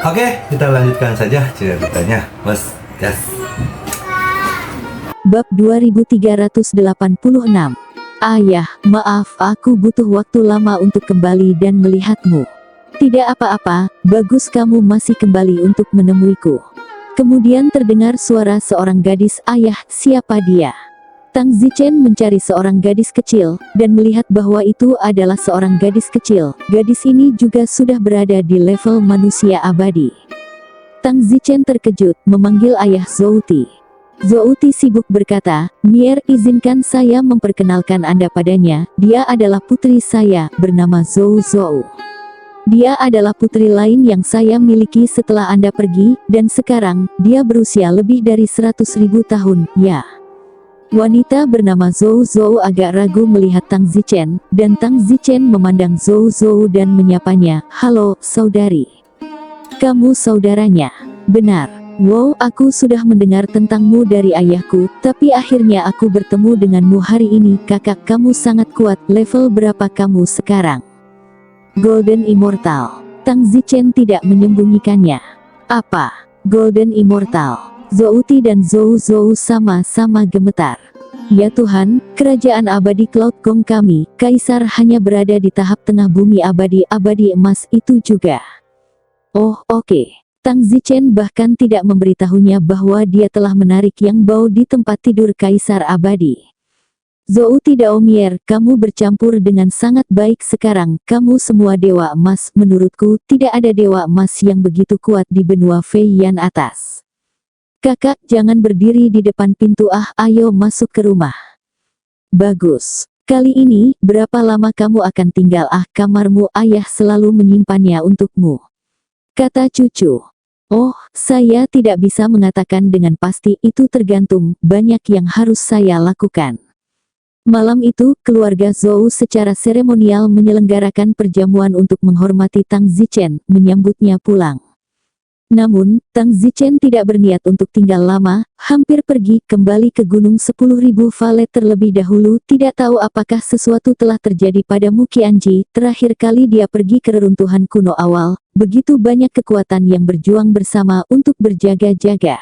Oke, kita lanjutkan saja ceritanya, bos. Yes. Bab 2386. Ayah, maaf, aku butuh waktu lama untuk kembali dan melihatmu. Tidak apa-apa, bagus kamu masih kembali untuk menemuiku. Kemudian terdengar suara seorang gadis. Ayah, siapa dia? Tang Zichen mencari seorang gadis kecil, dan melihat bahwa itu adalah seorang gadis kecil. Gadis ini juga sudah berada di level manusia abadi. Tang Zichen terkejut, memanggil ayah Zouti. Zouti sibuk berkata, Mier, izinkan saya memperkenalkan Anda padanya. Dia adalah putri saya, bernama Zhou Zhou. Dia adalah putri lain yang saya miliki setelah Anda pergi, dan sekarang, dia berusia lebih dari 100.000 tahun, ya. Wanita bernama Zhou Zhou agak ragu melihat Tang Zichen, dan Tang Zichen memandang Zhou Zhou dan menyapanya, halo, saudari. Kamu saudaranya? Benar. Wow, aku sudah mendengar tentangmu dari ayahku, tapi akhirnya aku bertemu denganmu hari ini. Kakak, kamu sangat kuat. Level berapa kamu sekarang? Golden Immortal. Tang Zichen tidak menyembunyikannya. Apa? Golden Immortal? Zouti dan Zhou Zhou sama-sama gemetar. Ya Tuhan, kerajaan abadi Cloud Gong kami, Kaisar hanya berada di tahap tengah bumi abadi emas itu juga. Oh, oke. Tang Zichen bahkan tidak memberitahunya bahwa dia telah menarik Yang Bao di tempat tidur Kaisar abadi. Zouti Daomier, kamu bercampur dengan sangat baik sekarang, kamu semua dewa emas. Menurutku, tidak ada dewa emas yang begitu kuat di benua Fei Yan atas. Kakak, jangan berdiri di depan pintu. Ayo masuk ke rumah. Bagus. Kali ini, berapa lama kamu akan tinggal? Kamarmu, ayah selalu menyimpannya untukmu, kata cucu. Oh, saya tidak bisa mengatakan dengan pasti, itu tergantung, banyak yang harus saya lakukan. Malam itu, keluarga Zhou secara seremonial menyelenggarakan perjamuan untuk menghormati Tang Zichen, menyambutnya pulang. Namun, Tang Zichen tidak berniat untuk tinggal lama, hampir pergi kembali ke Gunung 10.000 Valet terlebih dahulu. Tidak tahu apakah sesuatu telah terjadi pada Muqianji. Terakhir kali dia pergi ke reruntuhan kuno awal, begitu banyak kekuatan yang berjuang bersama untuk berjaga-jaga.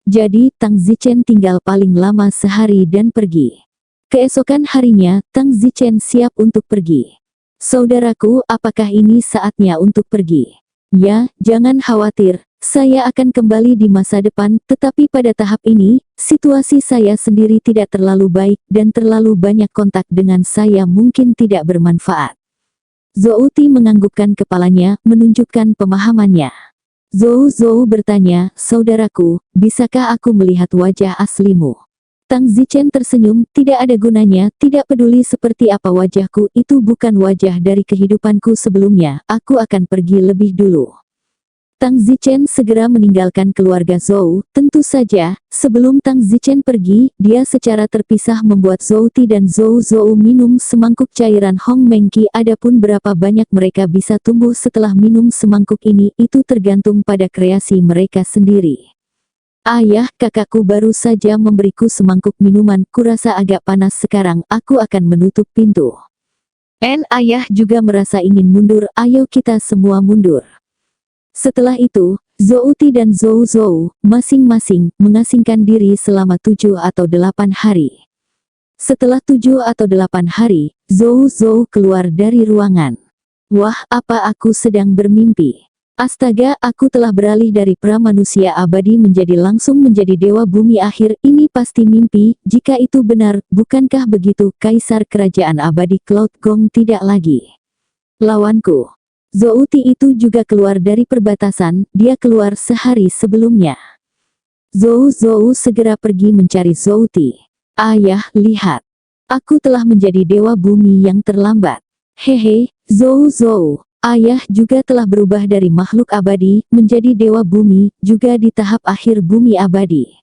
Jadi, Tang Zichen tinggal paling lama sehari dan pergi. Keesokan harinya, Tang Zichen siap untuk pergi. Saudaraku, apakah ini saatnya untuk pergi? Ya, jangan khawatir, saya akan kembali di masa depan, tetapi pada tahap ini, situasi saya sendiri tidak terlalu baik, dan terlalu banyak kontak dengan saya mungkin tidak bermanfaat. Zouti menganggukkan kepalanya, menunjukkan pemahamannya. Zhou Zhou bertanya, saudaraku, bisakah aku melihat wajah aslimu? Tang Zichen tersenyum, tidak ada gunanya, tidak peduli seperti apa wajahku, itu bukan wajah dari kehidupanku sebelumnya, aku akan pergi lebih dulu. Tang Zichen segera meninggalkan keluarga Zhou, tentu saja, sebelum Tang Zichen pergi, dia secara terpisah membuat Zouti dan Zhou Zhou minum semangkuk cairan Hong Mengqi. Adapun berapa banyak mereka bisa tumbuh setelah minum semangkuk ini, itu tergantung pada kreasi mereka sendiri. Ayah, kakakku baru saja memberiku semangkuk minuman, kurasa agak panas sekarang, aku akan menutup pintu. Ayah juga merasa ingin mundur, ayo kita semua mundur. Setelah itu, Zouti dan Zhou Zhou, masing-masing, mengasingkan diri selama 7 atau 8 hari. Setelah 7 atau 8 hari, Zhou Zhou keluar dari ruangan. Wah, apa aku sedang bermimpi? Astaga, aku telah beralih dari pra-manusia abadi langsung menjadi dewa bumi akhir. Ini pasti mimpi. Jika itu benar, bukankah begitu? Kaisar kerajaan abadi Cloud Gong tidak lagi lawanku. Zouti itu juga keluar dari perbatasan, dia keluar sehari sebelumnya. Zhou Zhou segera pergi mencari Zouti. Ayah, lihat. Aku telah menjadi dewa bumi yang terlambat. Hehe, Zhou Zhou. Ayah juga telah berubah dari makhluk abadi, menjadi dewa bumi, juga di tahap akhir bumi abadi.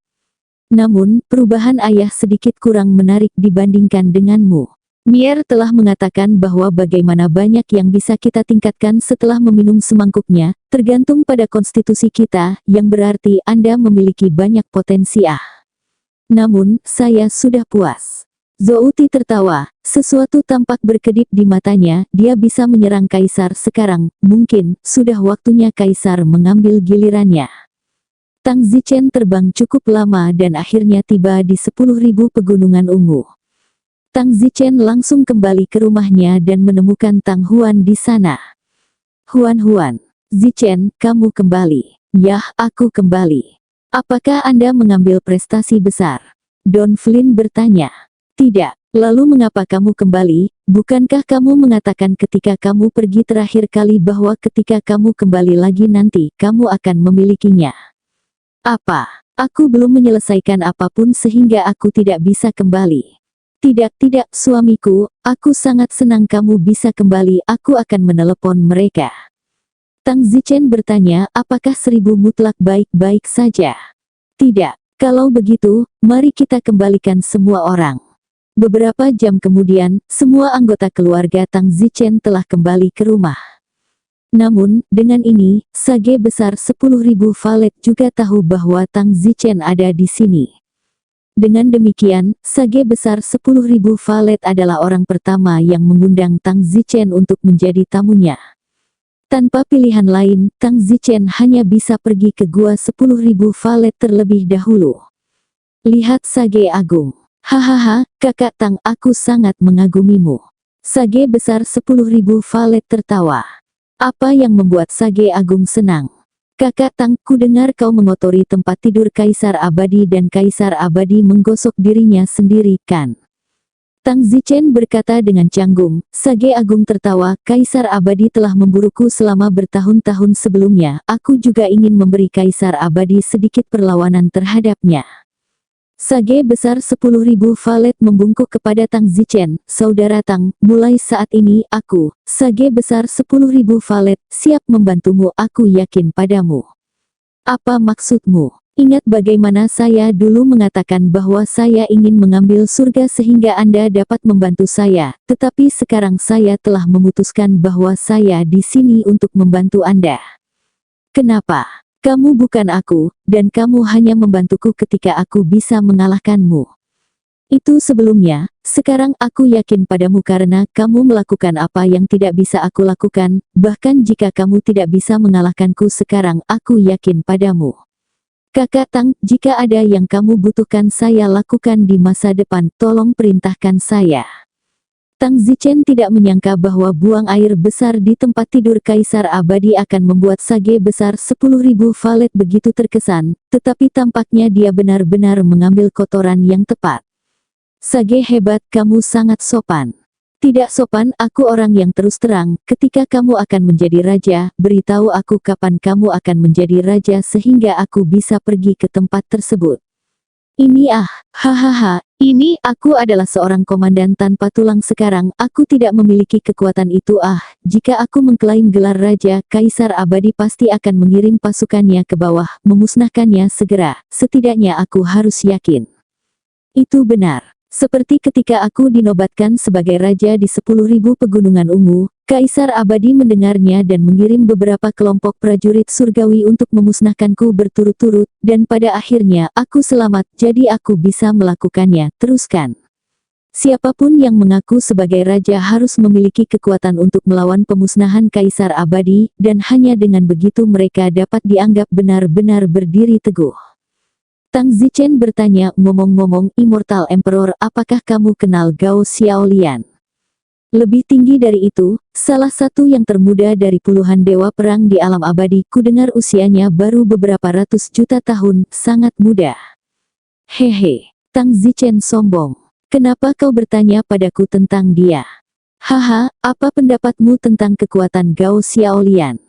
Namun, perubahan ayah sedikit kurang menarik dibandingkan denganmu. Mier telah mengatakan bahwa bagaimana banyak yang bisa kita tingkatkan setelah meminum semangkuknya, tergantung pada konstitusi kita, yang berarti Anda memiliki banyak potensi. Namun, saya sudah puas. Zouti tertawa, sesuatu tampak berkedip di matanya, dia bisa menyerang kaisar sekarang, mungkin, sudah waktunya kaisar mengambil gilirannya. Tang Zichen terbang cukup lama dan akhirnya tiba di 10.000 pegunungan ungu. Tang Zichen langsung kembali ke rumahnya dan menemukan Tang Huan di sana. Huan, Zichen, kamu kembali. Yah, aku kembali. Apakah Anda mengambil prestasi besar? Don Flynn bertanya. Tidak. Lalu mengapa kamu kembali? Bukankah kamu mengatakan ketika kamu pergi terakhir kali bahwa ketika kamu kembali lagi nanti, kamu akan memilikinya? Apa? Aku belum menyelesaikan apapun sehingga aku tidak bisa kembali. Tidak, suamiku, aku sangat senang kamu bisa kembali, aku akan menelepon mereka. Tang Zichen bertanya, apakah 1000 mutlak baik-baik saja? Tidak. Kalau begitu, mari kita kembalikan semua orang. Beberapa jam kemudian, semua anggota keluarga Tang Zichen telah kembali ke rumah. Namun, dengan ini, sage besar 10.000 valet juga tahu bahwa Tang Zichen ada di sini. Dengan demikian, sage besar 10.000 valet adalah orang pertama yang mengundang Tang Zichen untuk menjadi tamunya. Tanpa pilihan lain, Tang Zichen hanya bisa pergi ke gua 10.000 valet terlebih dahulu. Lihat sage agung. Hahaha, kakak Tang, aku sangat mengagumimu. Sage besar 10.000 valet tertawa. Apa yang membuat sage agung senang? Kakak Tang, ku dengar kau mengotori tempat tidur Kaisar Abadi dan Kaisar Abadi menggosok dirinya sendiri, kan? Tang Zichen berkata dengan canggung. Sage agung tertawa, Kaisar Abadi telah memburuku selama bertahun-tahun sebelumnya, aku juga ingin memberi Kaisar Abadi sedikit perlawanan terhadapnya. Sage besar 10.000 valet membungkuk kepada Tang Zichen, saudara Tang, mulai saat ini, aku, sage besar 10.000 valet, siap membantumu, aku yakin padamu. Apa maksudmu? Ingat bagaimana saya dulu mengatakan bahwa saya ingin mengambil surga sehingga Anda dapat membantu saya, tetapi sekarang saya telah memutuskan bahwa saya di sini untuk membantu Anda. Kenapa? Kamu bukan aku, dan kamu hanya membantuku ketika aku bisa mengalahkanmu. Itu sebelumnya, sekarang aku yakin padamu karena kamu melakukan apa yang tidak bisa aku lakukan, bahkan jika kamu tidak bisa mengalahkanku sekarang, aku yakin padamu. Kakak Tang, jika ada yang kamu butuhkan saya lakukan di masa depan, tolong perintahkan saya. Tang Zichen tidak menyangka bahwa buang air besar di tempat tidur Kaisar Abadi akan membuat sage besar 10.000 valet begitu terkesan, tetapi tampaknya dia benar-benar mengambil kotoran yang tepat. Sage hebat, kamu sangat sopan. Tidak sopan, aku orang yang terus terang, ketika kamu akan menjadi raja, beritahu aku kapan kamu akan menjadi raja sehingga aku bisa pergi ke tempat tersebut. Ini hahaha, ini aku adalah seorang komandan tanpa tulang sekarang, aku tidak memiliki kekuatan itu jika aku mengklaim gelar raja, Kaisar Abadi pasti akan mengirim pasukannya ke bawah, memusnahkannya segera, setidaknya aku harus yakin. Itu benar. Seperti ketika aku dinobatkan sebagai raja di 10.000 pegunungan ungu, Kaisar Abadi mendengarnya dan mengirim beberapa kelompok prajurit surgawi untuk memusnahkanku berturut-turut, dan pada akhirnya aku selamat, jadi aku bisa melakukannya. Teruskan. Siapapun yang mengaku sebagai raja harus memiliki kekuatan untuk melawan pemusnahan Kaisar Abadi, dan hanya dengan begitu mereka dapat dianggap benar-benar berdiri teguh. Tang Zichen bertanya, ngomong-ngomong, Immortal Emperor, apakah kamu kenal Gao Xiaolian? Lebih tinggi dari itu, salah satu yang termuda dari puluhan dewa perang di alam abadi, ku dengar usianya baru beberapa ratus juta tahun, sangat muda. Hehe, Tang Zichen sombong. Kenapa kau bertanya padaku tentang dia? Haha, apa pendapatmu tentang kekuatan Gao Xiaolian?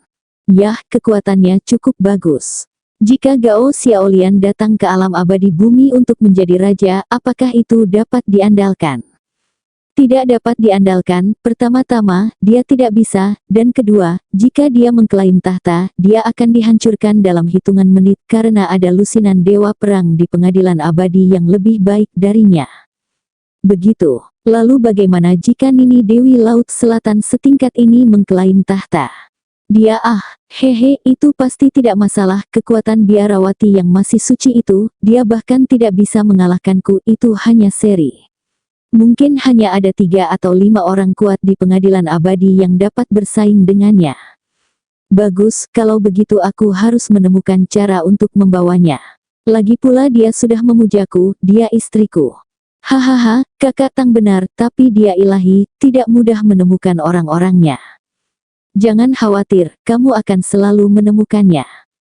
Yah, kekuatannya cukup bagus. Jika Gao Xiaolian datang ke alam abadi bumi untuk menjadi raja, apakah itu dapat diandalkan? Tidak dapat diandalkan, pertama-tama, dia tidak bisa, dan kedua, jika dia mengklaim tahta, dia akan dihancurkan dalam hitungan menit karena ada lusinan dewa perang di pengadilan abadi yang lebih baik darinya. Begitu. Lalu bagaimana jika Nini Dewi Laut Selatan setingkat ini mengklaim tahta? Dia hehe, itu pasti tidak masalah, kekuatan biarawati yang masih suci itu, dia bahkan tidak bisa mengalahkanku, itu hanya seri. Mungkin hanya ada 3 atau 5 orang kuat di pengadilan abadi yang dapat bersaing dengannya. Bagus, kalau begitu aku harus menemukan cara untuk membawanya. Lagi pula dia sudah memujaku, dia istriku. Hahaha, Kakak Tang benar, tapi dia ilahi, tidak mudah menemukan orang-orangnya. Jangan khawatir, kamu akan selalu menemukannya.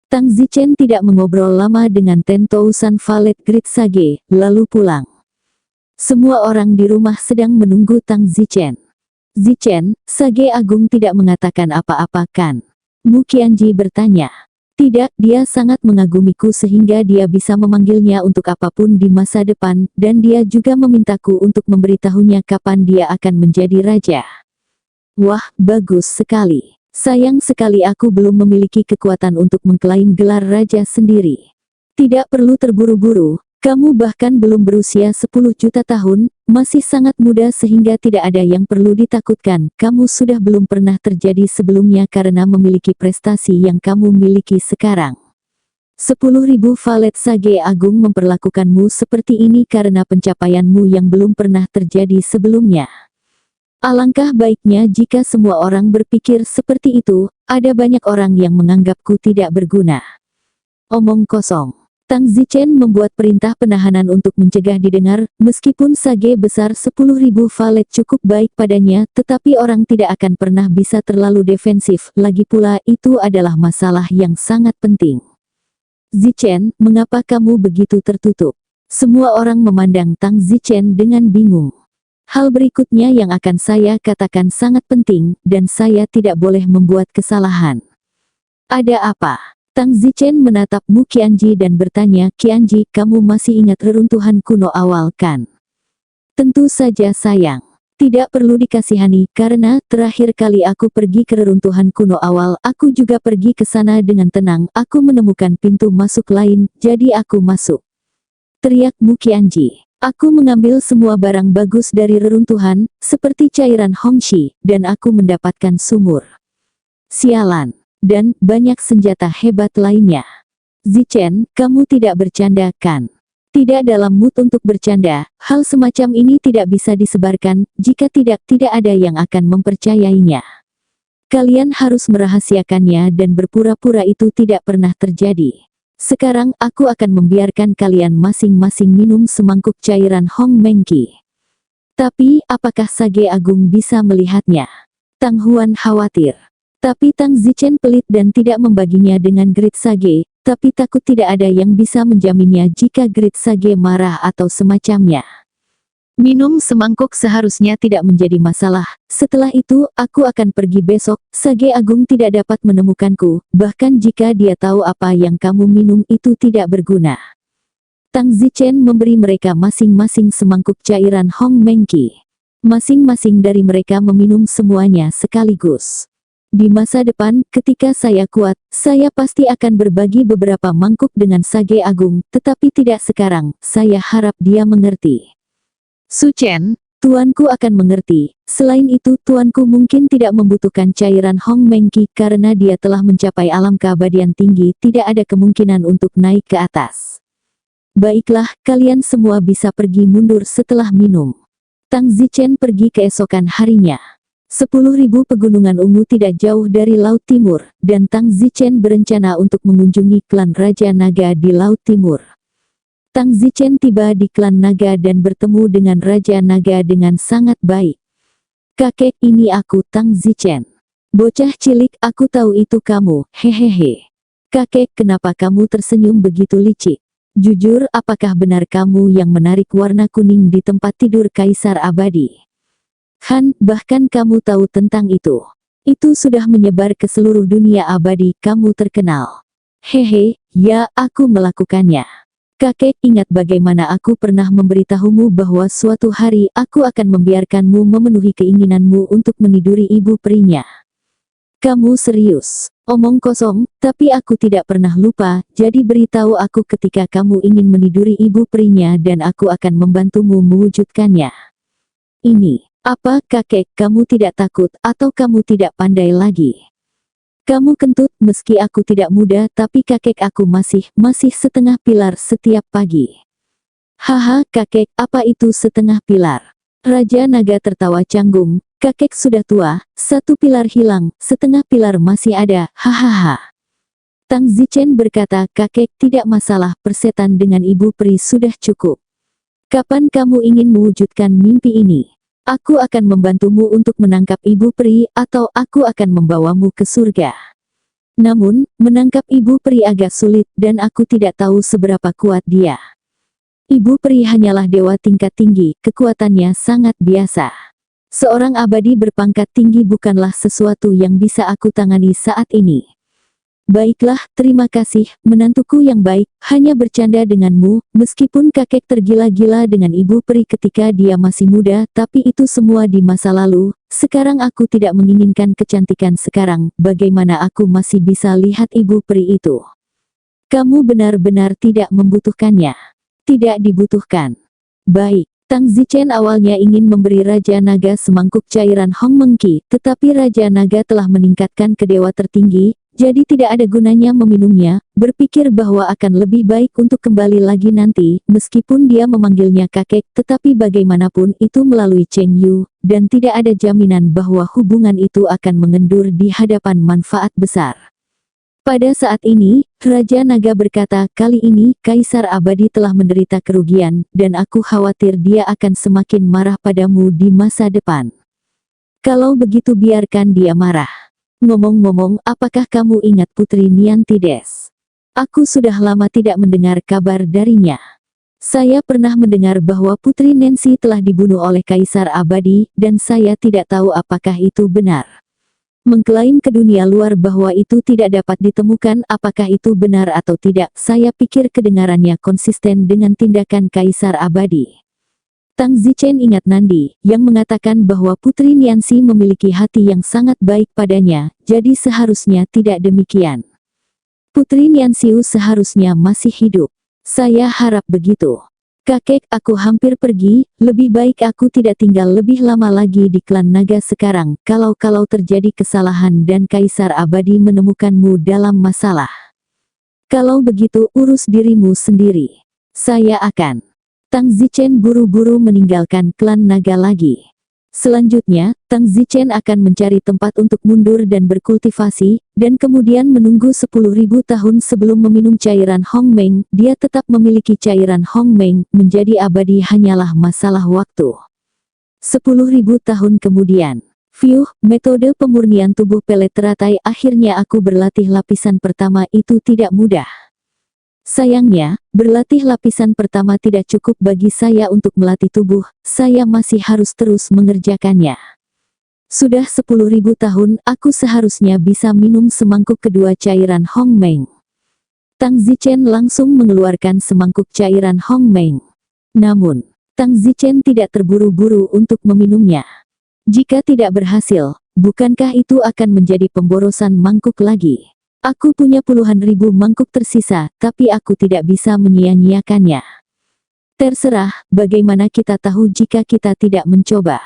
Tang Zichen tidak mengobrol lama dengan Tentousan Valet Great Sage, lalu pulang. Semua orang di rumah sedang menunggu Tang Zichen. Zichen, Sage Agung tidak mengatakan apa-apa kan? Mu Qianji bertanya. Tidak, dia sangat mengagumiku sehingga dia bisa memanggilnya untuk apapun di masa depan, dan dia juga memintaku untuk memberitahunya kapan dia akan menjadi raja. Wah, bagus sekali. Sayang sekali aku belum memiliki kekuatan untuk mengklaim gelar raja sendiri. Tidak perlu terburu-buru, kamu bahkan belum berusia 10 juta tahun, masih sangat muda sehingga tidak ada yang perlu ditakutkan. Kamu sudah belum pernah terjadi sebelumnya karena memiliki prestasi yang kamu miliki sekarang. 10.000 Valet Sage Agung memperlakukanmu seperti ini karena pencapaianmu yang belum pernah terjadi sebelumnya. Alangkah baiknya jika semua orang berpikir seperti itu, ada banyak orang yang menganggapku tidak berguna. Omong kosong. Tang Zichen membuat perintah penahanan untuk mencegah didengar, meskipun Sage besar 10.000 valet cukup baik padanya, tetapi orang tidak akan pernah bisa terlalu defensif, lagi pula itu adalah masalah yang sangat penting. Zichen, mengapa kamu begitu tertutup? Semua orang memandang Tang Zichen dengan bingung. Hal berikutnya yang akan saya katakan sangat penting, dan saya tidak boleh membuat kesalahan. Ada apa? Tang Zichen menatap Mu Qianji dan bertanya, Qianji, kamu masih ingat reruntuhan kuno awal kan? Tentu saja sayang. Tidak perlu dikasihani, karena terakhir kali aku pergi ke reruntuhan kuno awal, aku juga pergi ke sana dengan tenang, aku menemukan pintu masuk lain, jadi aku masuk. Teriak Mu Qianji. Aku mengambil semua barang bagus dari reruntuhan, seperti cairan Hongxi, dan aku mendapatkan sumur. Sialan. Dan banyak senjata hebat lainnya. Zichen, kamu tidak bercanda kan? Tidak dalam mood untuk bercanda, hal semacam ini tidak bisa disebarkan, jika tidak ada yang akan mempercayainya. Kalian harus merahasiakannya dan berpura-pura itu tidak pernah terjadi. Sekarang aku akan membiarkan kalian masing-masing minum semangkuk cairan Hong Mengqi. Tapi, apakah Sage Agung bisa melihatnya? Tang Huan khawatir. Tapi Tang Zichen pelit dan tidak membaginya dengan Great Sage, tapi takut tidak ada yang bisa menjaminnya jika Great Sage marah atau semacamnya. Minum semangkuk seharusnya tidak menjadi masalah, setelah itu aku akan pergi besok, Sage Agung tidak dapat menemukanku, bahkan jika dia tahu apa yang kamu minum itu tidak berguna. Tang Zichen memberi mereka masing-masing semangkuk cairan Hong Mengqi. Masing-masing dari mereka meminum semuanya sekaligus. Di masa depan, ketika saya kuat, saya pasti akan berbagi beberapa mangkuk dengan Sage Agung, tetapi tidak sekarang, saya harap dia mengerti. Su Chen, tuanku akan mengerti, selain itu tuanku mungkin tidak membutuhkan cairan Hong Mengqi karena dia telah mencapai alam keabadian tinggi, tidak ada kemungkinan untuk naik ke atas. Baiklah, kalian semua bisa pergi mundur setelah minum. Tang Zichen pergi keesokan harinya. 10.000 pegunungan ungu tidak jauh dari Laut Timur, dan Tang Zichen berencana untuk mengunjungi klan Raja Naga di Laut Timur. Tang Zichen tiba di klan Naga dan bertemu dengan Raja Naga dengan sangat baik. Kakek, ini aku Tang Zichen. Bocah cilik, aku tahu itu kamu, hehehe. Kakek, kenapa kamu tersenyum begitu licik? Jujur, apakah benar kamu yang menarik warna kuning di tempat tidur Kaisar Abadi? Han, bahkan kamu tahu tentang itu. Itu sudah menyebar ke seluruh dunia abadi, kamu terkenal. Hehe, ya, aku melakukannya. Kakek, ingat bagaimana aku pernah memberitahumu bahwa suatu hari aku akan membiarkanmu memenuhi keinginanmu untuk meniduri ibu perinya. Kamu serius? Omong kosong, tapi aku tidak pernah lupa, jadi beritahu aku ketika kamu ingin meniduri ibu perinya dan aku akan membantumu mewujudkannya. Ini. Apa, kakek, kamu tidak takut, atau kamu tidak pandai lagi? Kamu kentut, meski aku tidak muda, tapi kakek aku masih setengah pilar setiap pagi. Haha, kakek, apa itu setengah pilar? Raja Naga tertawa canggung, kakek sudah tua, satu pilar hilang, setengah pilar masih ada, hahaha. Tang Zichen berkata, kakek tidak masalah, persetan dengan ibu peri sudah cukup. Kapan kamu ingin mewujudkan mimpi ini? Aku akan membantumu untuk menangkap ibu peri, atau aku akan membawamu ke surga. Namun, menangkap ibu peri agak sulit, dan aku tidak tahu seberapa kuat dia. Ibu peri hanyalah dewa tingkat tinggi, kekuatannya sangat biasa. Seorang abadi berpangkat tinggi bukanlah sesuatu yang bisa aku tangani saat ini. Baiklah, terima kasih, menantuku yang baik, hanya bercanda denganmu, meskipun kakek tergila-gila dengan ibu peri ketika dia masih muda, tapi itu semua di masa lalu, sekarang aku tidak menginginkan kecantikan sekarang, bagaimana aku masih bisa lihat ibu peri itu? Kamu benar-benar tidak membutuhkannya. Tidak dibutuhkan. Baik, Tang Zichen awalnya ingin memberi Raja Naga semangkuk cairan Hong Mengki, tetapi Raja Naga telah meningkatkan ke dewa tertinggi, jadi tidak ada gunanya meminumnya, berpikir bahwa akan lebih baik untuk kembali lagi nanti, meskipun dia memanggilnya kakek, tetapi bagaimanapun itu melalui Cheng Yu, dan tidak ada jaminan bahwa hubungan itu akan mengendur di hadapan manfaat besar. Pada saat ini, Raja Naga berkata, kali ini, Kaisar Abadi telah menderita kerugian, dan aku khawatir dia akan semakin marah padamu di masa depan. Kalau begitu biarkan dia marah. Ngomong-ngomong, apakah kamu ingat Putri Niantides? Aku sudah lama tidak mendengar kabar darinya. Saya pernah mendengar bahwa Putri Nancy telah dibunuh oleh Kaisar Abadi, dan saya tidak tahu apakah itu benar. Mengklaim ke dunia luar bahwa itu tidak dapat ditemukan, apakah itu benar atau tidak, saya pikir kedengarannya konsisten dengan tindakan Kaisar Abadi. Tang Zichen ingat Nandi, yang mengatakan bahwa Putri Niancy memiliki hati yang sangat baik padanya, jadi seharusnya tidak demikian. Putri Nianxiu seharusnya masih hidup. Saya harap begitu. Kakek, aku hampir pergi, lebih baik aku tidak tinggal lebih lama lagi di klan naga sekarang, kalau terjadi kesalahan dan Kaisar Abadi menemukanmu dalam masalah. Kalau begitu, urus dirimu sendiri. Saya akan. Tang Zichen buru-buru meninggalkan klan naga lagi. Selanjutnya, Tang Zichen akan mencari tempat untuk mundur dan berkultivasi, dan kemudian menunggu 10.000 tahun sebelum meminum cairan Hong Meng. Dia tetap memiliki cairan Hong Meng, menjadi abadi hanyalah masalah waktu. 10.000 tahun kemudian. Metode pemurnian tubuh pelet teratai. Akhirnya aku berlatih lapisan pertama, itu tidak mudah. Sayangnya, berlatih lapisan pertama tidak cukup bagi saya untuk melatih tubuh, saya masih harus terus mengerjakannya. Sudah 10.000 tahun, aku seharusnya bisa minum semangkuk kedua cairan Hong Meng. Tang Zichen langsung mengeluarkan semangkuk cairan Hong Meng. Namun, Tang Zichen tidak terburu-buru untuk meminumnya. Jika tidak berhasil, bukankah itu akan menjadi pemborosan mangkuk lagi? Aku punya puluhan ribu mangkuk tersisa, tapi aku tidak bisa menyia-nyiakannya. Terserah, bagaimana kita tahu jika kita tidak mencoba.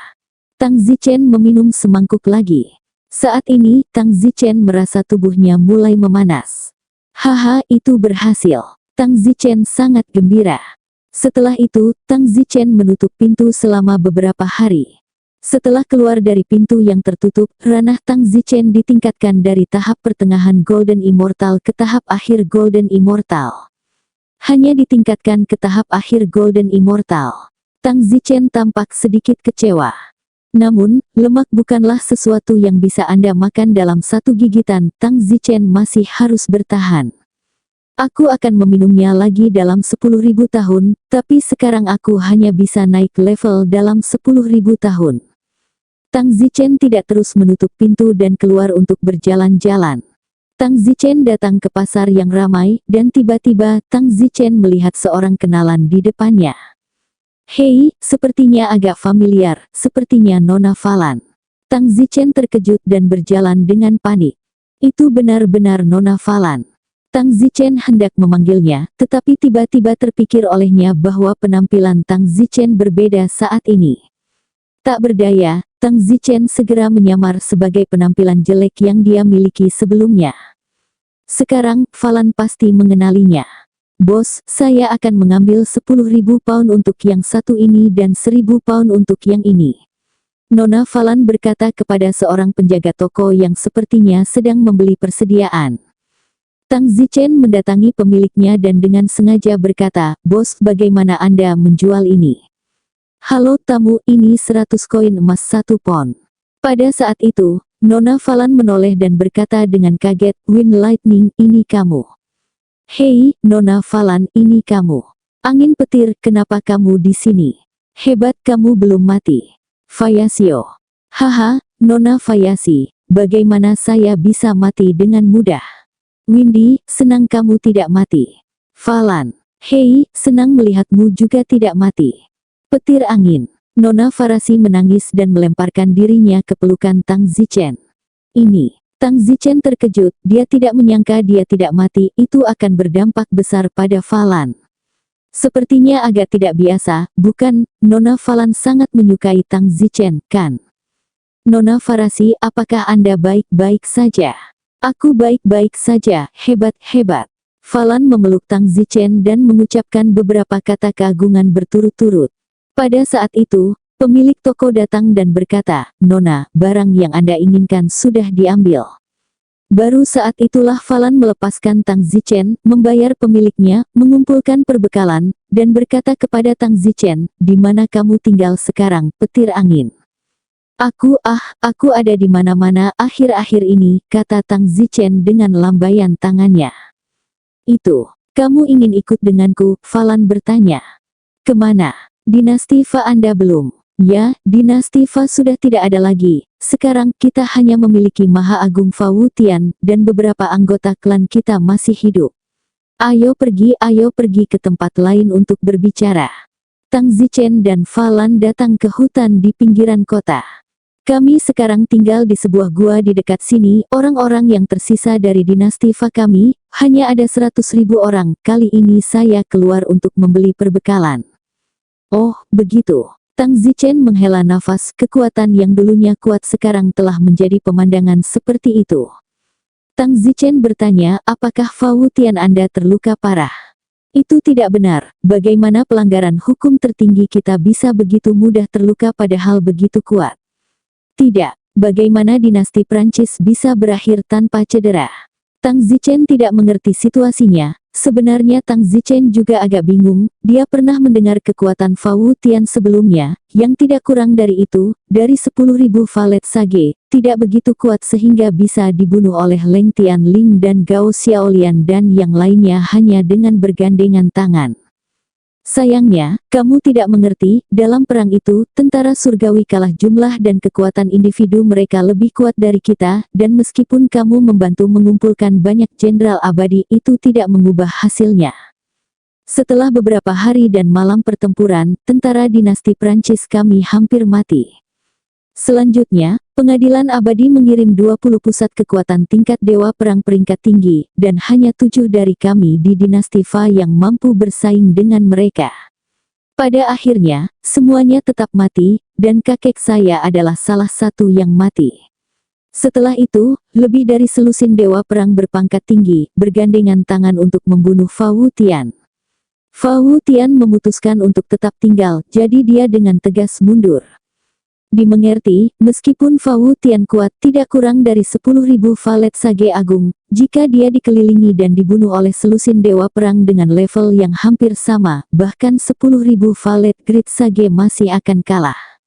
Tang Zichen meminum semangkuk lagi. Saat ini, Tang Zichen merasa tubuhnya mulai memanas. Haha, itu berhasil. Tang Zichen sangat gembira. Setelah itu, Tang Zichen menutup pintu selama beberapa hari. Setelah keluar dari pintu yang tertutup, ranah Tang Zichen ditingkatkan dari tahap pertengahan Golden Immortal ke tahap akhir Golden Immortal. Hanya ditingkatkan ke tahap akhir Golden Immortal. Tang Zichen tampak sedikit kecewa. Namun, lemak bukanlah sesuatu yang bisa Anda makan dalam satu gigitan. Tang Zichen masih harus bertahan. Aku akan meminumnya lagi dalam 10.000 tahun, tapi sekarang aku hanya bisa naik level dalam 10.000 tahun. Tang Zichen tidak terus menutup pintu dan keluar untuk berjalan-jalan. Tang Zichen datang ke pasar yang ramai, dan tiba-tiba Tang Zichen melihat seorang kenalan di depannya. Hei, sepertinya agak familiar, sepertinya Nona Falan. Tang Zichen terkejut dan berjalan dengan panik. Itu benar-benar Nona Falan. Tang Zichen hendak memanggilnya, tetapi tiba-tiba terpikir olehnya bahwa penampilan Tang Zichen berbeda saat ini. Tak berdaya, Tang Zichen segera menyamar sebagai penampilan jelek yang dia miliki sebelumnya. Sekarang, Falan pasti mengenalinya. Bos, saya akan mengambil 10.000 pound untuk yang satu ini dan 1.000 pound untuk yang ini. Nona Falan berkata kepada seorang penjaga toko yang sepertinya sedang membeli persediaan. Tang Zichen mendatangi pemiliknya dan dengan sengaja berkata, "Bos, bagaimana Anda menjual ini?" "Halo tamu, ini 100 koin emas 1 pon." Pada saat itu, Nona Falan menoleh dan berkata dengan kaget, "Wind Lightning, ini kamu." "Hei, Nona Falan, ini kamu. Angin petir, kenapa kamu di sini? Hebat, kamu belum mati." "Fayasio." "Haha, Nona Fayasi, bagaimana saya bisa mati dengan mudah?" "Windy, senang kamu tidak mati." "Falan." "Hei, senang melihatmu juga tidak mati." "Petir angin." Nona Farasi menangis dan melemparkan dirinya ke pelukan Tang Zichen. Ini. Tang Zichen terkejut, dia tidak menyangka dia tidak mati, itu akan berdampak besar pada Falan. Sepertinya agak tidak biasa, bukan? Nona Falan sangat menyukai Tang Zichen, kan? "Nona Farasi, apakah Anda baik-baik saja?" "Aku baik-baik saja, hebat-hebat." Falan memeluk Tang Zichen dan mengucapkan beberapa kata keagungan berturut-turut. Pada saat itu, pemilik toko datang dan berkata, "Nona, barang yang Anda inginkan sudah diambil." Baru saat itulah Falan melepaskan Tang Zichen, membayar pemiliknya, mengumpulkan perbekalan, dan berkata kepada Tang Zichen, "Di mana kamu tinggal sekarang, petir angin?" Aku ada di mana-mana akhir-akhir ini," kata Tang Zichen dengan lambaian tangannya. "Itu, kamu ingin ikut denganku?" Falan bertanya. "Kemana? Dinasti Fa Anda belum?" "Ya, dinasti Fa sudah tidak ada lagi. Sekarang kita hanya memiliki Maha Agung Fa Wutian, dan beberapa anggota klan kita masih hidup. Ayo pergi ke tempat lain untuk berbicara." Tang Zichen dan Falan datang ke hutan di pinggiran kota. "Kami sekarang tinggal di sebuah gua di dekat sini, orang-orang yang tersisa dari dinasti Fa kami, hanya ada 100.000 orang, kali ini saya keluar untuk membeli perbekalan." "Oh, begitu." Tang Zichen menghela nafas, kekuatan yang dulunya kuat sekarang telah menjadi pemandangan seperti itu. Tang Zichen bertanya, "Apakah Fa Wutian Anda terluka parah?" "Itu tidak benar, bagaimana pelanggaran hukum tertinggi kita bisa begitu mudah terluka padahal begitu kuat?" "Tidak, bagaimana dinasti Prancis bisa berakhir tanpa cedera?" Tang Zichen tidak mengerti situasinya. Sebenarnya Tang Zichen juga agak bingung, dia pernah mendengar kekuatan Fa Wutian sebelumnya, yang tidak kurang dari itu, dari 10.000 valet sage, tidak begitu kuat sehingga bisa dibunuh oleh Leng Tianling dan Gao Xiaolian dan yang lainnya hanya dengan bergandengan tangan. "Sayangnya, kamu tidak mengerti, dalam perang itu, tentara surgawi kalah jumlah dan kekuatan individu mereka lebih kuat dari kita, dan meskipun kamu membantu mengumpulkan banyak jenderal abadi, itu tidak mengubah hasilnya. Setelah beberapa hari dan malam pertempuran, tentara dinasti Prancis kami hampir mati. Selanjutnya, pengadilan abadi mengirim 20 pusat kekuatan tingkat dewa perang peringkat tinggi, dan hanya 7 dari kami di dinasti Fa yang mampu bersaing dengan mereka. Pada akhirnya, semuanya tetap mati, dan kakek saya adalah salah satu yang mati. Setelah itu, lebih dari selusin dewa perang berpangkat tinggi, bergandengan tangan untuk membunuh Fa Wutian. Fa Wutian memutuskan untuk tetap tinggal, jadi dia dengan tegas mundur. Dimengerti, meskipun Fa Wutian kuat tidak kurang dari 10.000 valet sage agung, jika dia dikelilingi dan dibunuh oleh selusin dewa perang dengan level yang hampir sama, bahkan 10.000 valet grid sage masih akan kalah.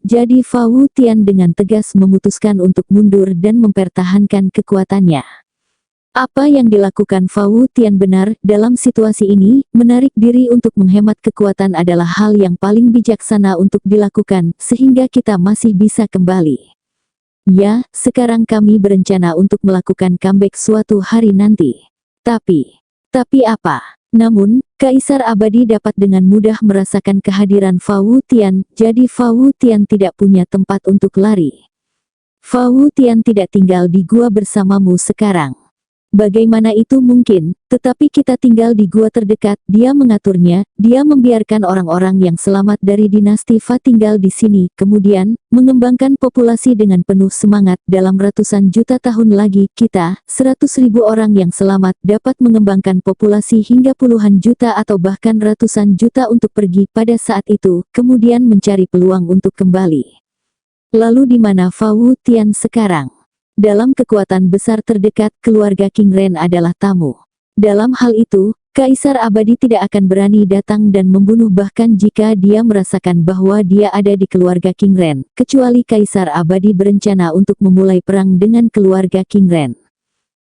Jadi Fa Wutian dengan tegas memutuskan untuk mundur dan mempertahankan kekuatannya. Apa yang dilakukan Fa Wutian benar, dalam situasi ini, menarik diri untuk menghemat kekuatan adalah hal yang paling bijaksana untuk dilakukan, sehingga kita masih bisa kembali. Ya, sekarang kami berencana untuk melakukan comeback suatu hari nanti. Tapi apa? Namun, Kaisar Abadi dapat dengan mudah merasakan kehadiran Fa Wutian, jadi Fa Wutian tidak punya tempat untuk lari. Fa Wutian tidak tinggal di gua bersamamu sekarang. Bagaimana itu mungkin? Tetapi kita tinggal di gua terdekat, dia mengaturnya, dia membiarkan orang-orang yang selamat dari dinasti Fa tinggal di sini, kemudian, mengembangkan populasi dengan penuh semangat. Dalam ratusan juta tahun lagi, kita, 100.000 orang yang selamat, dapat mengembangkan populasi hingga puluhan juta atau bahkan ratusan juta untuk pergi pada saat itu, kemudian mencari peluang untuk kembali. Lalu di mana Fa Wu Tian sekarang? Dalam kekuatan besar terdekat, keluarga King Ren adalah tamu. Dalam hal itu, Kaisar Abadi tidak akan berani datang dan membunuh bahkan jika dia merasakan bahwa dia ada di keluarga King Ren, kecuali Kaisar Abadi berencana untuk memulai perang dengan keluarga King Ren.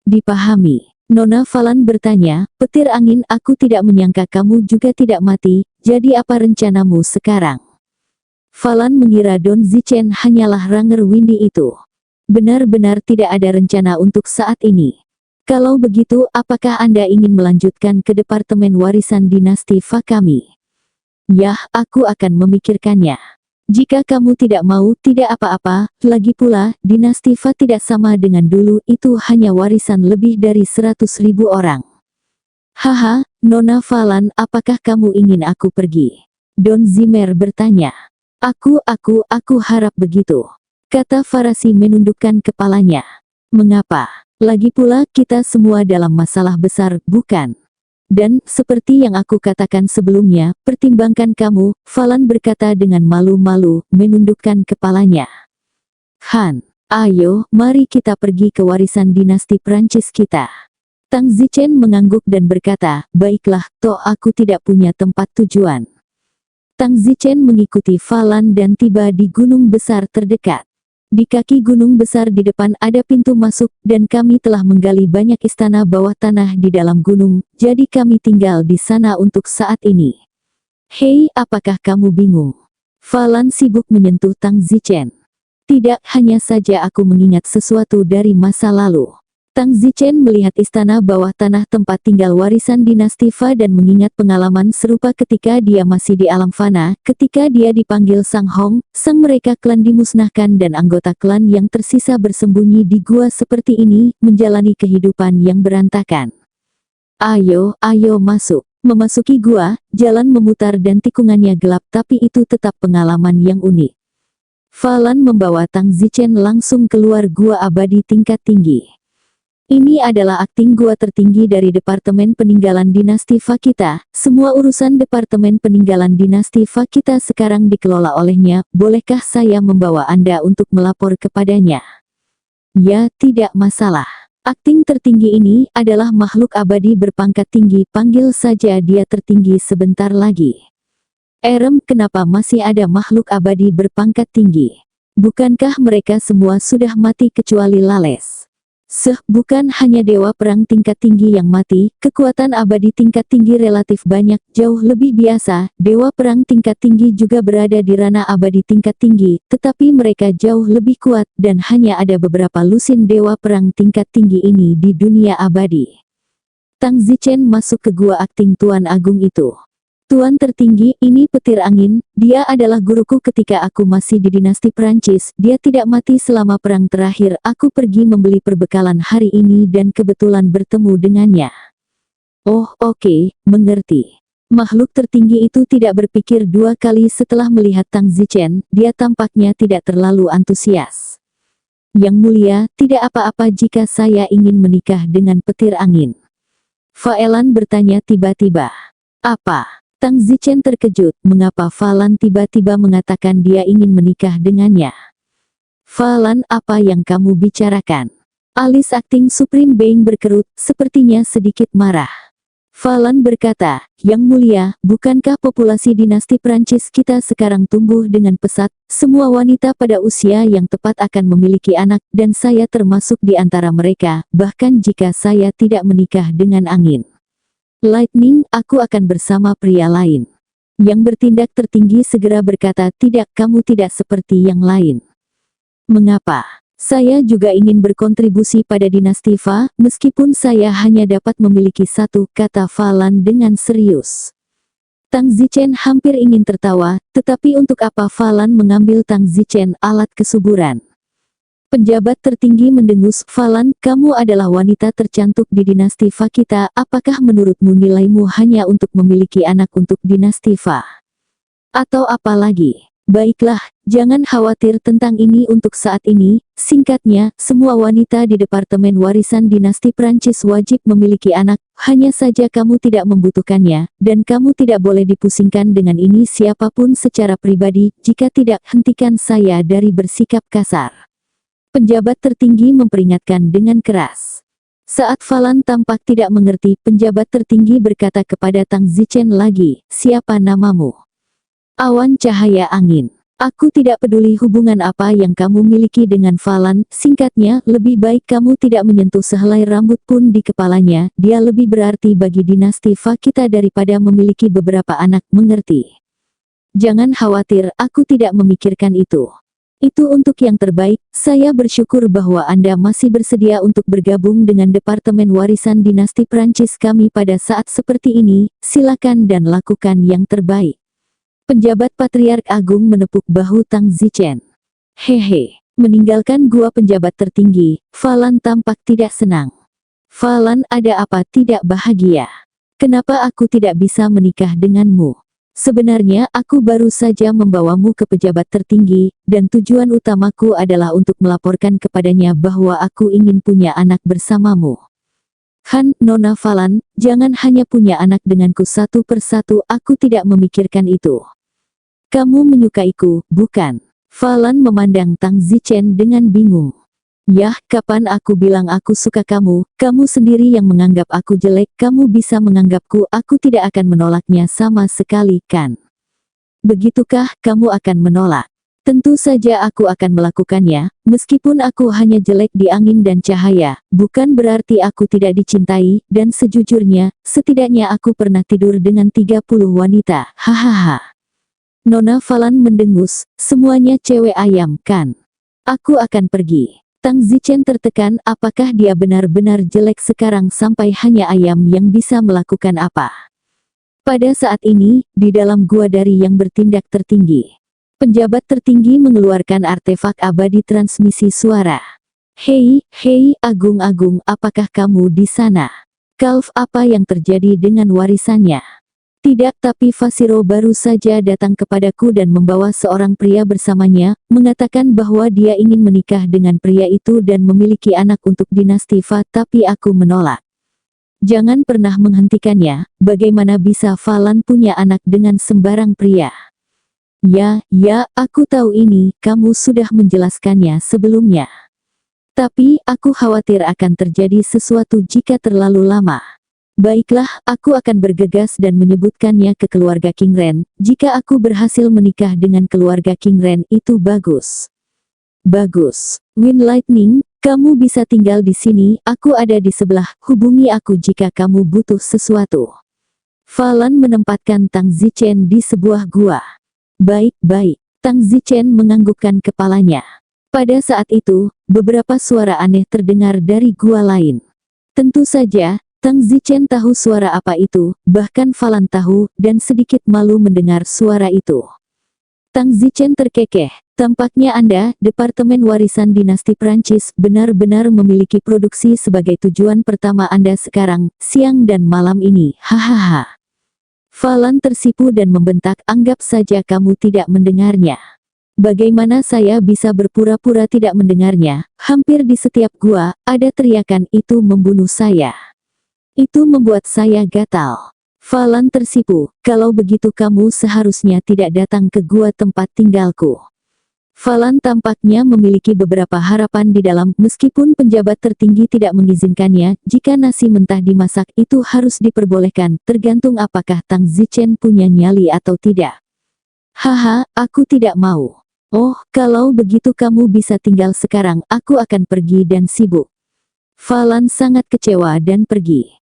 Dipahami. Nona Falan bertanya, petir angin, aku tidak menyangka kamu juga tidak mati, jadi apa rencanamu sekarang? Falan mengira Don Zichen hanyalah ranger Windy itu. Benar-benar tidak ada rencana untuk saat ini. Kalau begitu, apakah Anda ingin melanjutkan ke Departemen Warisan Dinasti Fa kami? Yah, aku akan memikirkannya. Jika kamu tidak mau, tidak apa-apa. Lagi pula, Dinasti Fa tidak sama dengan dulu, itu hanya warisan lebih dari 100.000 orang. Haha, Nona Falan, apakah kamu ingin aku pergi? Don Zimmer bertanya. Aku harap begitu. Kata Farasi menundukkan kepalanya. Mengapa? Lagi pula kita semua dalam masalah besar, bukan? Dan, seperti yang aku katakan sebelumnya, pertimbangkan kamu, Falan berkata dengan malu-malu, menundukkan kepalanya. Han, ayo, mari kita pergi ke warisan dinasti Prancis kita. Tang Zichen mengangguk dan berkata, baiklah, toh aku tidak punya tempat tujuan. Tang Zichen mengikuti Falan dan tiba di gunung besar terdekat. Di kaki gunung besar di depan ada pintu masuk, dan kami telah menggali banyak istana bawah tanah di dalam gunung, jadi kami tinggal di sana untuk saat ini. Hei, apakah kamu bingung? Falan sibuk menyentuh Tang Zichen. Tidak, hanya saja aku mengingat sesuatu dari masa lalu. Tang Zichen melihat istana bawah tanah tempat tinggal warisan dinasti Fa dan mengingat pengalaman serupa ketika dia masih di alam fana, ketika dia dipanggil Sang Hong, sang mereka klan dimusnahkan dan anggota klan yang tersisa bersembunyi di gua seperti ini, menjalani kehidupan yang berantakan. Ayo masuk. Memasuki gua, jalan memutar dan tikungannya gelap tapi itu tetap pengalaman yang unik. Falan membawa Tang Zichen langsung keluar gua abadi tingkat tinggi. Ini adalah akting gua tertinggi dari Departemen Peninggalan Dinasti Fa kita. Semua urusan Departemen Peninggalan Dinasti Fa kita sekarang dikelola olehnya. Bolehkah saya membawa Anda untuk melapor kepadanya? Ya, tidak masalah. Akting tertinggi ini adalah makhluk abadi berpangkat tinggi. Panggil saja dia tertinggi sebentar lagi. Kenapa masih ada makhluk abadi berpangkat tinggi? Bukankah mereka semua sudah mati kecuali Lales? Bukan hanya dewa perang tingkat tinggi yang mati, kekuatan abadi tingkat tinggi relatif banyak, jauh lebih biasa. Dewa perang tingkat tinggi juga berada di ranah abadi tingkat tinggi, tetapi mereka jauh lebih kuat, dan hanya ada beberapa lusin dewa perang tingkat tinggi ini di dunia abadi. Tang Zichen masuk ke gua akting Tuan Agung itu. Tuan tertinggi, ini petir angin, dia adalah guruku ketika aku masih di dinasti Prancis, dia tidak mati selama perang terakhir, aku pergi membeli perbekalan hari ini dan kebetulan bertemu dengannya. Oh, oke, mengerti. Makhluk tertinggi itu tidak berpikir dua kali setelah melihat Tang Zichen, dia tampaknya tidak terlalu antusias. Yang mulia, tidak apa-apa jika saya ingin menikah dengan petir angin. Faelan bertanya tiba-tiba. Apa? Tang Zichen terkejut, mengapa Falan tiba-tiba mengatakan dia ingin menikah dengannya. Falan, apa yang kamu bicarakan? Alis akting Supreme Being berkerut, sepertinya sedikit marah. Falan berkata, Yang mulia, bukankah populasi dinasti Prancis kita sekarang tumbuh dengan pesat? Semua wanita pada usia yang tepat akan memiliki anak, dan saya termasuk di antara mereka, bahkan jika saya tidak menikah dengan angin. Lightning, aku akan bersama pria lain. Yang bertindak tertinggi segera berkata, tidak, kamu tidak seperti yang lain. Mengapa? Saya juga ingin berkontribusi pada dinasti Fa, meskipun saya hanya dapat memiliki satu, kata Falan dengan serius. Tang Zichen hampir ingin tertawa, tetapi untuk apa Falan mengambil Tang Zichen alat kesuburan? Penjabat tertinggi mendengus, Falan, kamu adalah wanita tercantik di dinasti Fa kita, apakah menurutmu nilaimu hanya untuk memiliki anak untuk dinasti Fa? Atau apa lagi? Baiklah, jangan khawatir tentang ini untuk saat ini. Singkatnya, semua wanita di Departemen Warisan Dinasti Prancis wajib memiliki anak, hanya saja kamu tidak membutuhkannya, dan kamu tidak boleh dipusingkan dengan ini siapapun secara pribadi, jika tidak, hentikan saya dari bersikap kasar. Penjabat tertinggi memperingatkan dengan keras. Saat Falan tampak tidak mengerti, penjabat tertinggi berkata kepada Tang Zichen lagi, siapa namamu? Awan cahaya angin. Aku tidak peduli hubungan apa yang kamu miliki dengan Falan, singkatnya, lebih baik kamu tidak menyentuh sehelai rambut pun di kepalanya, dia lebih berarti bagi dinasti Fa kita daripada memiliki beberapa anak, mengerti? Jangan khawatir, aku tidak memikirkan itu. Itu untuk yang terbaik, saya bersyukur bahwa Anda masih bersedia untuk bergabung dengan Departemen Warisan Dinasti Prancis kami pada saat seperti ini, silakan dan lakukan yang terbaik. Penjabat Patriark Agung menepuk bahu Tang Zichen. Hehe, meninggalkan gua penjabat tertinggi, Falan tampak tidak senang. Falan, ada apa tidak bahagia? Kenapa aku tidak bisa menikah denganmu? Sebenarnya aku baru saja membawamu ke pejabat tertinggi, dan tujuan utamaku adalah untuk melaporkan kepadanya bahwa aku ingin punya anak bersamamu. Han, Nona Falan, jangan hanya punya anak denganku satu persatu, aku tidak memikirkan itu. Kamu menyukaiku, bukan? Falan memandang Tang Zichen dengan bingung. Yah, kapan aku bilang aku suka kamu, kamu sendiri yang menganggap aku jelek, kamu bisa menganggapku, aku tidak akan menolaknya sama sekali, kan? Begitukah, kamu akan menolak? Tentu saja aku akan melakukannya, meskipun aku hanya jelek di angin dan cahaya, bukan berarti aku tidak dicintai, dan sejujurnya, setidaknya aku pernah tidur dengan 30 wanita, hahaha. Nona Falan mendengus, semuanya cewek ayam, kan? Aku akan pergi. Tang Zichen tertekan, apakah dia benar-benar jelek sekarang sampai hanya ayam yang bisa melakukan apa? Pada saat ini, di dalam gua dari yang bertindak tertinggi. Penjabat tertinggi mengeluarkan artefak abadi transmisi suara. Hei, Agung-Agung, apakah kamu di sana? Kalf, apa yang terjadi dengan warisannya? Tidak, tapi Fasiro baru saja datang kepadaku dan membawa seorang pria bersamanya, mengatakan bahwa dia ingin menikah dengan pria itu dan memiliki anak untuk dinasti Fa, tapi aku menolak. Jangan pernah menghentikannya, bagaimana bisa Falan punya anak dengan sembarang pria? Ya, aku tahu ini, kamu sudah menjelaskannya sebelumnya. Tapi, aku khawatir akan terjadi sesuatu jika terlalu lama. Baiklah, aku akan bergegas dan menyebutkannya ke keluarga King Ren. Jika aku berhasil menikah dengan keluarga King Ren, itu bagus. Bagus. Wind Lightning, kamu bisa tinggal di sini, aku ada di sebelah, hubungi aku jika kamu butuh sesuatu. Falan menempatkan Tang Zichen di sebuah gua. Baik. Tang Zichen menganggukkan kepalanya. Pada saat itu, beberapa suara aneh terdengar dari gua lain. Tentu saja, Tang Zichen tahu suara apa itu, bahkan Falan tahu, dan sedikit malu mendengar suara itu. Tang Zichen terkekeh, tampaknya Anda, Departemen Warisan Dinasti Prancis, benar-benar memiliki produksi sebagai tujuan pertama Anda sekarang, siang dan malam ini, hahaha. Falan tersipu dan membentak, anggap saja kamu tidak mendengarnya. Bagaimana saya bisa berpura-pura tidak mendengarnya? Hampir di setiap gua, ada teriakan itu membunuh saya. Itu membuat saya gatal. Falan tersipu, kalau begitu kamu seharusnya tidak datang ke gua tempat tinggalku. Falan tampaknya memiliki beberapa harapan di dalam, meskipun penjabat tertinggi tidak mengizinkannya, jika nasi mentah dimasak itu harus diperbolehkan, tergantung apakah Tang Zichen punya nyali atau tidak. Haha, aku tidak mau. Oh, kalau begitu kamu bisa tinggal sekarang, aku akan pergi dan sibuk. Falan sangat kecewa dan pergi.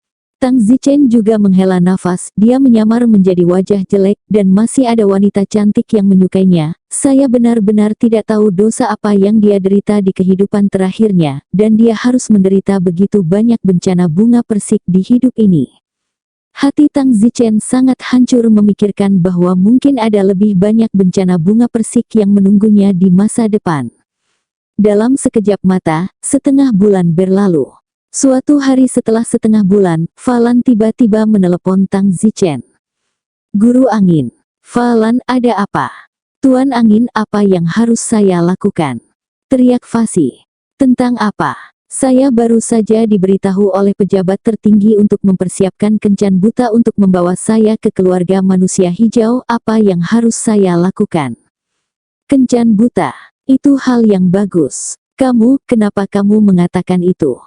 Tang Zichen juga menghela nafas, dia menyamar menjadi wajah jelek, dan masih ada wanita cantik yang menyukainya. Saya benar-benar tidak tahu dosa apa yang dia derita di kehidupan terakhirnya, dan dia harus menderita begitu banyak bencana bunga persik di hidup ini. Hati Tang Zichen sangat hancur memikirkan bahwa mungkin ada lebih banyak bencana bunga persik yang menunggunya di masa depan. Dalam sekejap mata, setengah bulan berlalu. Suatu hari setelah setengah bulan, Falan tiba-tiba menelepon Tang Zichen. Guru angin. Falan, ada apa? Tuan angin, apa yang harus saya lakukan? Teriak Fasi. Tentang apa? Saya baru saja diberitahu oleh pejabat tertinggi untuk mempersiapkan kencan buta untuk membawa saya ke keluarga manusia hijau. Apa yang harus saya lakukan? Kencan buta. Itu hal yang bagus. Kenapa kamu mengatakan itu?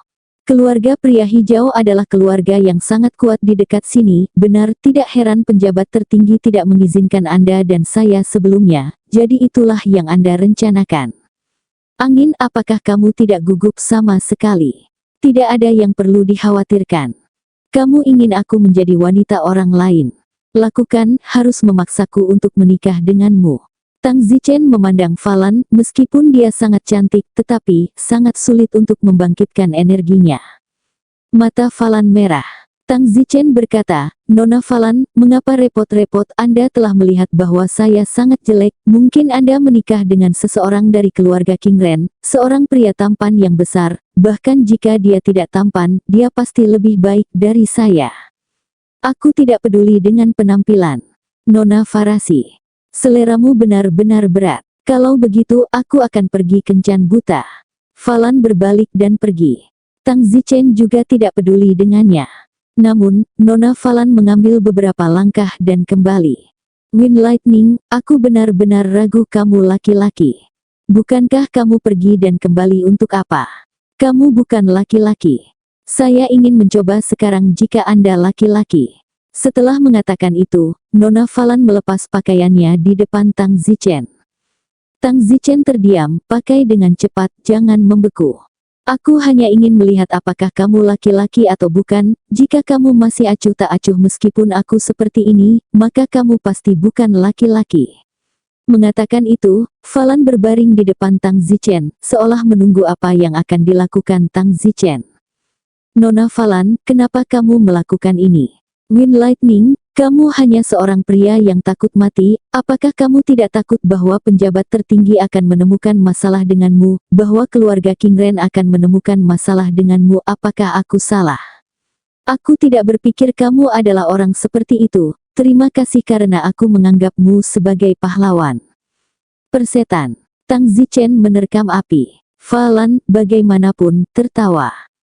Keluarga pria hijau adalah keluarga yang sangat kuat di dekat sini. Benar, tidak heran penjabat tertinggi tidak mengizinkan Anda dan saya sebelumnya. Jadi itulah yang Anda rencanakan. Angin, apakah kamu tidak gugup sama sekali? Tidak ada yang perlu dikhawatirkan. Kamu ingin aku menjadi wanita orang lain. Lakukan, harus memaksaku untuk menikah denganmu. Tang Zichen memandang Falan, meskipun dia sangat cantik, tetapi sangat sulit untuk membangkitkan energinya. Mata Falan merah. Tang Zichen berkata, Nona Falan, mengapa repot-repot? Anda telah melihat bahwa saya sangat jelek. Mungkin Anda menikah dengan seseorang dari keluarga King Ren, seorang pria tampan yang besar. Bahkan jika dia tidak tampan, dia pasti lebih baik dari saya. Aku tidak peduli dengan penampilan. Nona Farasi. Seleramu benar-benar berat. Kalau begitu aku akan pergi kencan buta. Falan berbalik dan pergi. Tang Zichen juga tidak peduli dengannya. Namun, Nona Falan mengambil beberapa langkah dan kembali. Wind Lightning, aku benar-benar ragu kamu laki-laki. Bukankah kamu pergi dan kembali untuk apa? Kamu bukan laki-laki. Saya ingin mencoba sekarang jika Anda laki-laki. Setelah mengatakan itu, Nona Falan melepas pakaiannya di depan Tang Zichen. Tang Zichen terdiam, pakai dengan cepat, jangan membeku. Aku hanya ingin melihat apakah kamu laki-laki atau bukan. Jika kamu masih acuh tak acuh meskipun aku seperti ini, maka kamu pasti bukan laki-laki. Mengatakan itu, Falan berbaring di depan Tang Zichen, seolah menunggu apa yang akan dilakukan Tang Zichen. Nona Falan, kenapa kamu melakukan ini? Wind Lightning, kamu hanya seorang pria yang takut mati. Apakah kamu tidak takut bahwa penjabat tertinggi akan menemukan masalah denganmu, bahwa keluarga King Ren akan menemukan masalah denganmu? Apakah aku salah? Aku tidak berpikir kamu adalah orang seperti itu. Terima kasih karena aku menganggapmu sebagai pahlawan. Persetan. Tang Zichen menerkam api. Falan, bagaimanapun, tertawa.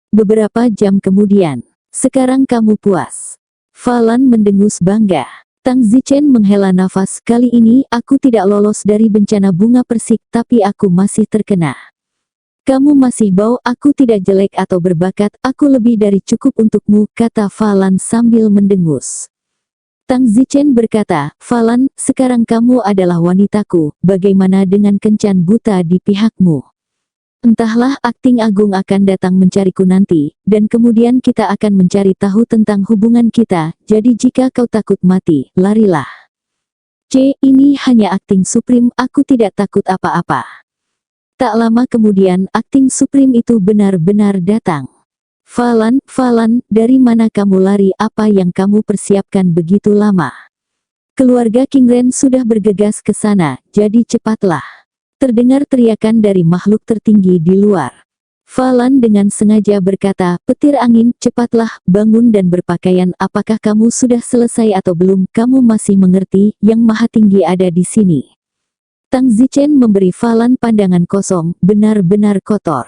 Beberapa jam kemudian. Sekarang kamu puas. Falan mendengus bangga. Tang Zichen menghela nafas. Kali ini aku tidak lolos dari bencana bunga persik, tapi aku masih terkena. Kamu masih bau. Aku tidak jelek atau berbakat. Aku lebih dari cukup untukmu, kata Falan sambil mendengus. Tang Zichen berkata, Falan, sekarang kamu adalah wanitaku. Bagaimana dengan kencan buta di pihakmu? Entahlah, akting agung akan datang mencariku nanti, dan kemudian kita akan mencari tahu tentang hubungan kita. Jadi jika kau takut mati, larilah. Ini hanya akting Supreme, aku tidak takut apa-apa. Tak lama kemudian, akting Supreme itu benar-benar datang. Falan, dari mana kamu lari? Apa yang kamu persiapkan begitu lama? Keluarga King Ren sudah bergegas ke sana, jadi cepatlah. Terdengar teriakan dari makhluk tertinggi di luar. Falan dengan sengaja berkata, petir angin, cepatlah, bangun dan berpakaian. Apakah kamu sudah selesai atau belum? Kamu masih mengerti, Yang Maha Tinggi ada di sini. Tang Zichen memberi Falan pandangan kosong, benar-benar kotor.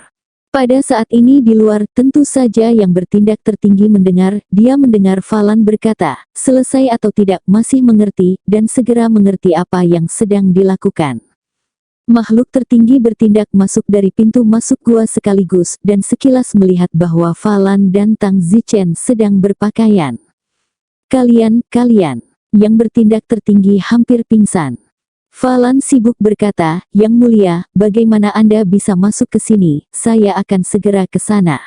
Pada saat ini di luar, tentu saja yang bertindak tertinggi mendengar. Dia mendengar Falan berkata, selesai atau tidak, masih mengerti, dan segera mengerti apa yang sedang dilakukan. Makhluk tertinggi bertindak masuk dari pintu masuk gua sekaligus, dan sekilas melihat bahwa Falan dan Tang Zichen sedang berpakaian. Kalian, yang bertindak tertinggi hampir pingsan. Falan sibuk berkata, Yang Mulia, bagaimana Anda bisa masuk ke sini? Saya akan segera ke sana.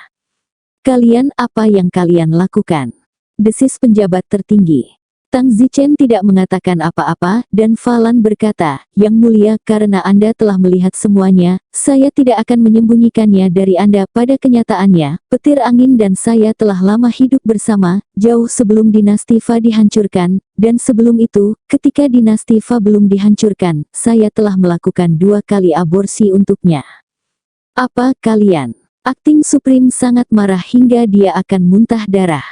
Kalian, apa yang kalian lakukan? Desis penjabat tertinggi. Tang Zichen tidak mengatakan apa-apa, dan Falan berkata, Yang Mulia, karena Anda telah melihat semuanya, saya tidak akan menyembunyikannya dari Anda. Pada kenyataannya, petir angin dan saya telah lama hidup bersama, jauh sebelum dinasti Fa dihancurkan, dan sebelum itu, ketika dinasti Fa belum dihancurkan, saya telah melakukan 2 kali aborsi untuknya. Apa kalian? Akting Supreme sangat marah hingga dia akan muntah darah.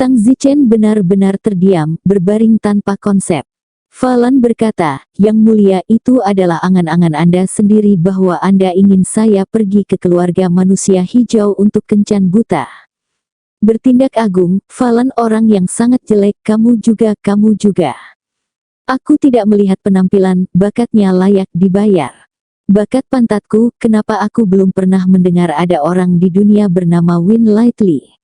Tang Zichen benar-benar terdiam, berbaring tanpa konsep. Falan berkata, "Yang mulia, itu adalah angan-angan Anda sendiri bahwa Anda ingin saya pergi ke keluarga manusia hijau untuk kencan buta. Bertindak agung, Falan orang yang sangat jelek, kamu juga. Aku tidak melihat penampilan, bakatnya layak dibayar. Bakat pantatku, kenapa aku belum pernah mendengar ada orang di dunia bernama Win Lightly?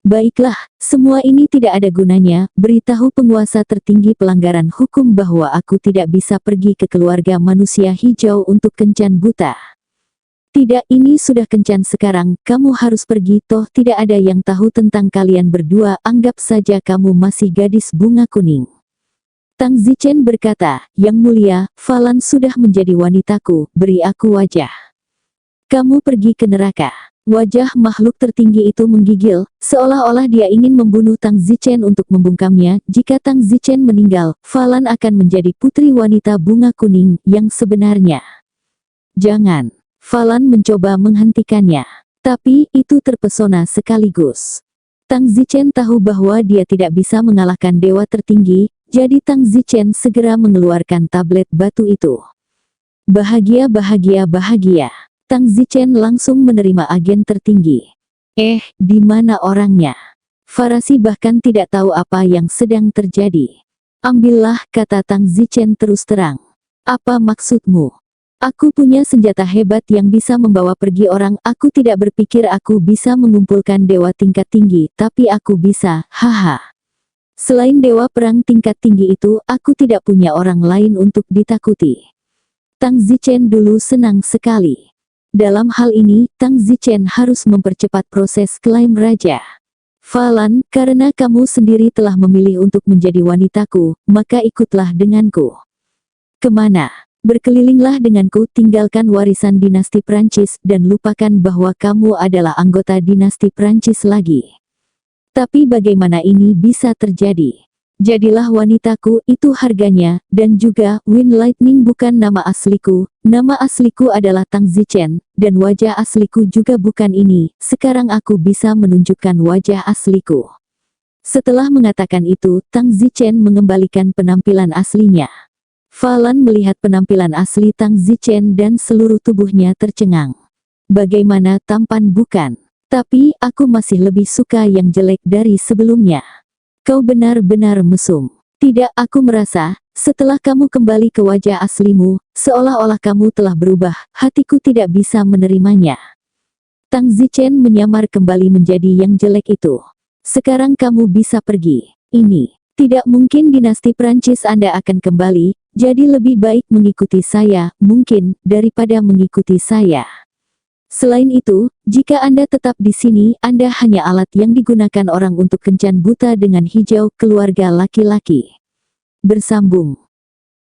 Baiklah, semua ini tidak ada gunanya, beritahu penguasa tertinggi pelanggaran hukum bahwa aku tidak bisa pergi ke keluarga manusia hijau untuk kencan buta. Tidak, ini sudah kencan sekarang, kamu harus pergi, toh tidak ada yang tahu tentang kalian berdua, anggap saja kamu masih gadis bunga kuning." Tang Zichen berkata, "Yang mulia, Falan sudah menjadi wanitaku, beri aku wajah. Kamu pergi ke neraka." Wajah makhluk tertinggi itu menggigil, seolah-olah dia ingin membunuh Tang Zichen untuk membungkamnya. Jika Tang Zichen meninggal, Falan akan menjadi putri wanita bunga kuning yang sebenarnya. Jangan. Falan mencoba menghentikannya. Tapi, itu terpesona sekaligus. Tang Zichen tahu bahwa dia tidak bisa mengalahkan dewa tertinggi, jadi Tang Zichen segera mengeluarkan tablet batu itu. Bahagia. Tang Zichen langsung menerima agen tertinggi. Di mana orangnya? Farasi bahkan tidak tahu apa yang sedang terjadi. "Ambillah," kata Tang Zichen terus terang. "Apa maksudmu?" "Aku punya senjata hebat yang bisa membawa pergi orang. Aku tidak berpikir aku bisa mengumpulkan dewa tingkat tinggi, tapi aku bisa, haha. Selain dewa perang tingkat tinggi itu, aku tidak punya orang lain untuk ditakuti." Tang Zichen dulu senang sekali. Dalam hal ini, Tang Zichen harus mempercepat proses klaim raja. "Falan, karena kamu sendiri telah memilih untuk menjadi wanitaku, maka ikutlah denganku." "Kemana?" "Berkelilinglah denganku, tinggalkan warisan dinasti Prancis, dan lupakan bahwa kamu adalah anggota dinasti Prancis lagi." "Tapi bagaimana ini bisa terjadi?" "Jadilah wanitaku, itu harganya, dan juga, Win Lightning bukan nama asliku, nama asliku adalah Tang Zichen, dan wajah asliku juga bukan ini, sekarang aku bisa menunjukkan wajah asliku." Setelah mengatakan itu, Tang Zichen mengembalikan penampilan aslinya. Falan melihat penampilan asli Tang Zichen dan seluruh tubuhnya tercengang. "Bagaimana tampan bukan? Tapi, aku masih lebih suka yang jelek dari sebelumnya. Kau benar-benar mesum." "Tidak, aku merasa, setelah kamu kembali ke wajah aslimu, seolah-olah kamu telah berubah, hatiku tidak bisa menerimanya." Tang Zichen menyamar kembali menjadi yang jelek itu. "Sekarang kamu bisa pergi. Ini tidak mungkin, dinasti Prancis Anda akan kembali, jadi lebih baik mengikuti saya, mungkin, daripada mengikuti saya. Selain itu, jika Anda tetap di sini, Anda hanya alat yang digunakan orang untuk kencan buta dengan hijau keluarga laki-laki." Bersambung.